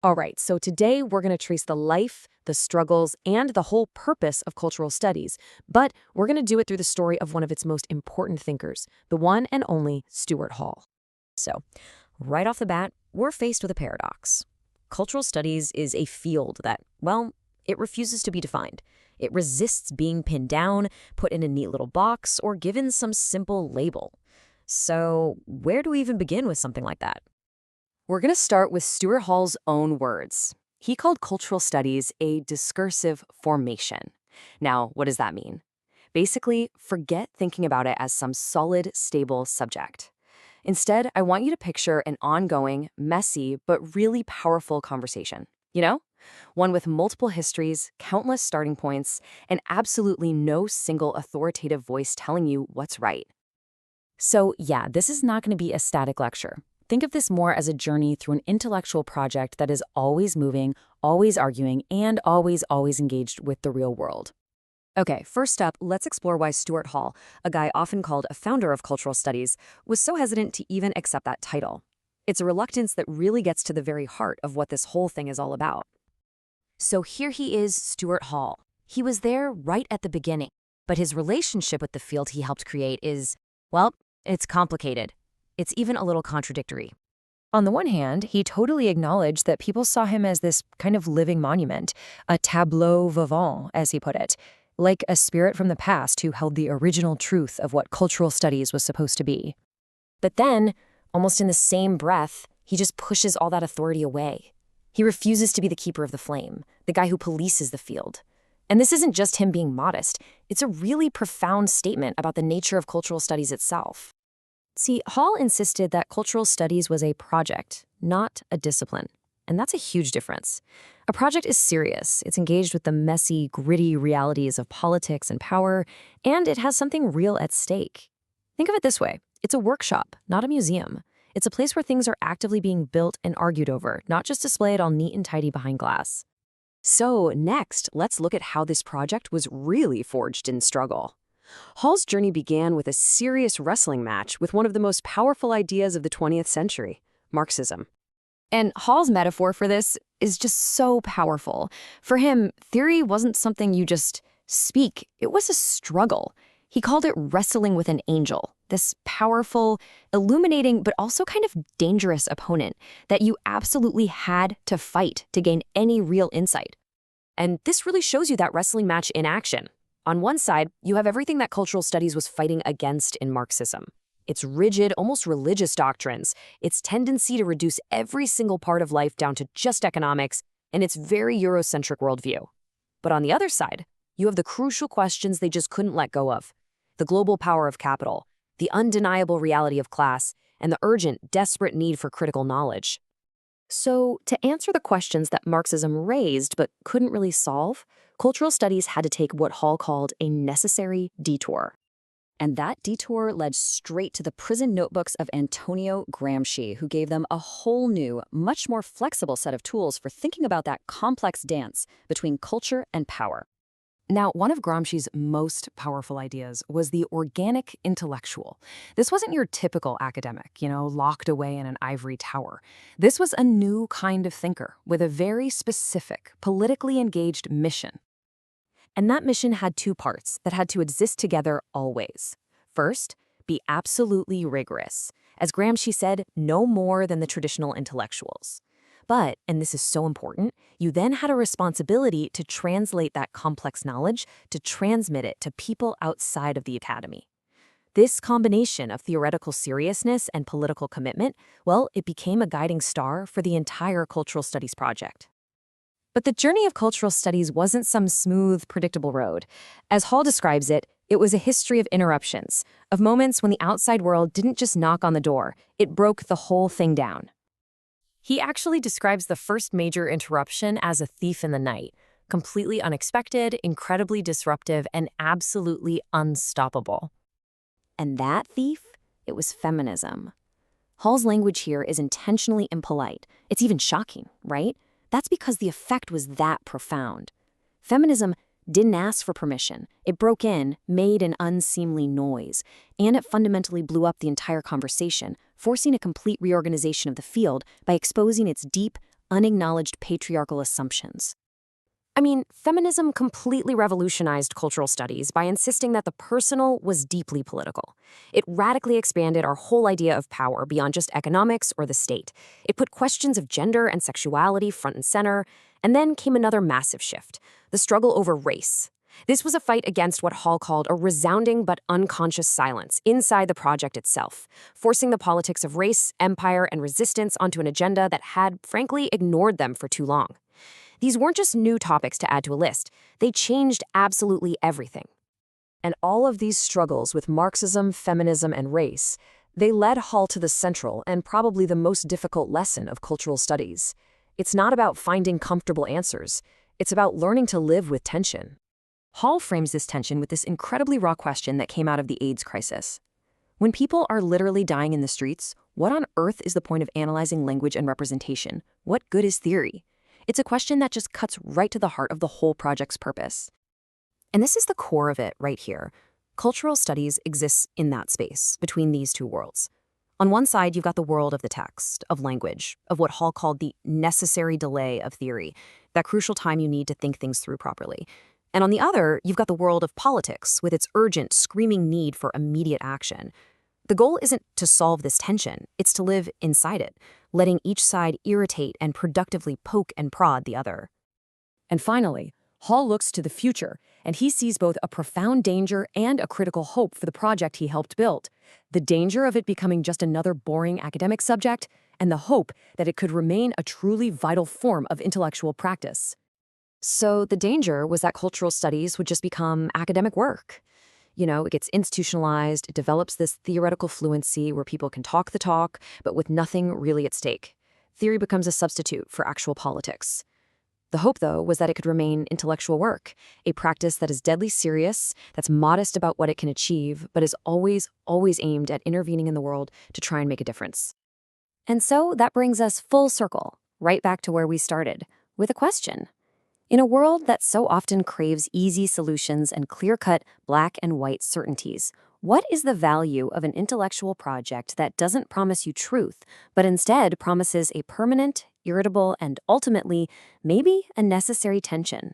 All right, so today we're going to trace the life, the struggles, and the whole purpose of cultural studies. But we're going to do it through the story of one of its most important thinkers, the one and only Stuart Hall. So, right off the bat, we're faced with a paradox. Cultural studies is a field that, well, it refuses to be defined. It resists being pinned down, put in a neat little box, or given some simple label. So, where do we even begin with something like that? We're going to start with Stuart Hall's own words. He called cultural studies a discursive formation. Now, what does that mean? Basically, forget thinking about it as some solid, stable subject. Instead, I want you to picture an ongoing, messy, but really powerful conversation. You know? One with multiple histories, countless starting points, and absolutely no single authoritative voice telling you what's right. So, yeah, this is not going to be a static lecture. Think of this more as a journey through an intellectual project that is always moving, always arguing, and always engaged with the real world. Okay, first up, let's explore why Stuart Hall, a guy often called a founder of cultural studies, was so hesitant to even accept that title. It's a reluctance that really gets to the very heart of what this whole thing is all about. So here he is, Stuart Hall. He was there right at the beginning, but his relationship with the field he helped create is, well, it's complicated. It's even a little contradictory. On the one hand, he totally acknowledged that people saw him as this kind of living monument, a tableau vivant, as he put it, like a spirit from the past who held the original truth of what cultural studies was supposed to be. But then, almost in the same breath, he just pushes all that authority away. He refuses to be the keeper of the flame, the guy who polices the field. And this isn't just him being modest. It's a really profound statement about the nature of cultural studies itself. See, Hall insisted that cultural studies was a project, not a discipline. And that's a huge difference. A project is serious. It's engaged with the messy, gritty realities of politics and power, and it has something real at stake. Think of it this way. It's a workshop, not a museum. It's a place where things are actively being built and argued over, not just displayed all neat and tidy behind glass. So next, let's look at how this project was really forged in struggle. Hall's journey began with a serious wrestling match with one of the most powerful ideas of the 20th century, Marxism. And Hall's metaphor for this is just so powerful. For him, theory wasn't something you just speak. It was a struggle. He called it wrestling with an angel, this powerful, illuminating, but also kind of dangerous opponent that you absolutely had to fight to gain any real insight. And this really shows you that wrestling match in action. On one side, you have everything that cultural studies was fighting against in Marxism. Its rigid, almost religious doctrines, its tendency to reduce every single part of life down to just economics, and its very Eurocentric worldview. But on the other side, you have the crucial questions they just couldn't let go of. The global power of capital, the undeniable reality of class, and the urgent, desperate need for critical knowledge. So, to answer the questions that Marxism raised but couldn't really solve, cultural studies had to take what Hall called a necessary detour. And that detour led straight to the prison notebooks of Antonio Gramsci, who gave them a whole new, much more flexible set of tools for thinking about that complex dance between culture and power. Now, one of Gramsci's most powerful ideas was the organic intellectual. This wasn't your typical academic, locked away in an ivory tower. This was a new kind of thinker with a very specific, politically engaged mission. And that mission had two parts that had to exist together always. First, be absolutely rigorous. As Gramsci said, no more than the traditional intellectuals. But, and this is so important, you then had a responsibility to translate that complex knowledge, to transmit it to people outside of the academy. This combination of theoretical seriousness and political commitment, well, it became a guiding star for the entire cultural studies project. But the journey of cultural studies wasn't some smooth, predictable road. As Hall describes it, it was a history of interruptions, of moments when the outside world didn't just knock on the door, it broke the whole thing down. He actually describes the first major interruption as a thief in the night, completely unexpected, incredibly disruptive, and absolutely unstoppable. And that thief, it was feminism. Hall's language here is intentionally impolite. It's even shocking, right? That's because the effect was that profound. Feminism didn't ask for permission. It broke in, made an unseemly noise, and it fundamentally blew up the entire conversation, forcing a complete reorganization of the field by exposing its deep, unacknowledged patriarchal assumptions. I mean, feminism completely revolutionized cultural studies by insisting that the personal was deeply political. It radically expanded our whole idea of power beyond just economics or the state. It put questions of gender and sexuality front and center, and then came another massive shift, the struggle over race. This was a fight against what Hall called a resounding but unconscious silence inside the project itself, forcing the politics of race, empire, and resistance onto an agenda that had, frankly, ignored them for too long. These weren't just new topics to add to a list. They changed absolutely everything. And all of these struggles with Marxism, feminism, and race, they led Hall to the central and probably the most difficult lesson of cultural studies. It's not about finding comfortable answers. It's about learning to live with tension. Hall frames this tension with this incredibly raw question that came out of the AIDS crisis. When people are literally dying in the streets, what on earth is the point of analyzing language and representation? What good is theory? It's a question that just cuts right to the heart of the whole project's purpose. And this is the core of it right here. Cultural studies exists in that space, between these two worlds. On one side, you've got the world of the text, of language, of what Hall called the necessary delay of theory, that crucial time you need to think things through properly. And on the other, you've got the world of politics, with its urgent, screaming need for immediate action. The goal isn't to solve this tension, it's to live inside it, letting each side irritate and productively poke and prod the other. And finally, Hall looks to the future, and he sees both a profound danger and a critical hope for the project he helped build. The danger of it becoming just another boring academic subject, and the hope that it could remain a truly vital form of intellectual practice. So the danger was that cultural studies would just become academic work. It gets institutionalized, it develops this theoretical fluency where people can talk the talk, but with nothing really at stake. Theory becomes a substitute for actual politics. The hope, though, was that it could remain intellectual work, a practice that is deadly serious, that's modest about what it can achieve, but is always, always aimed at intervening in the world to try and make a difference. And so that brings us full circle, right back to where we started, with a question. In a world that so often craves easy solutions and clear-cut black and white certainties, what is the value of an intellectual project that doesn't promise you truth, but instead promises a permanent, irritable, and ultimately, maybe a necessary tension?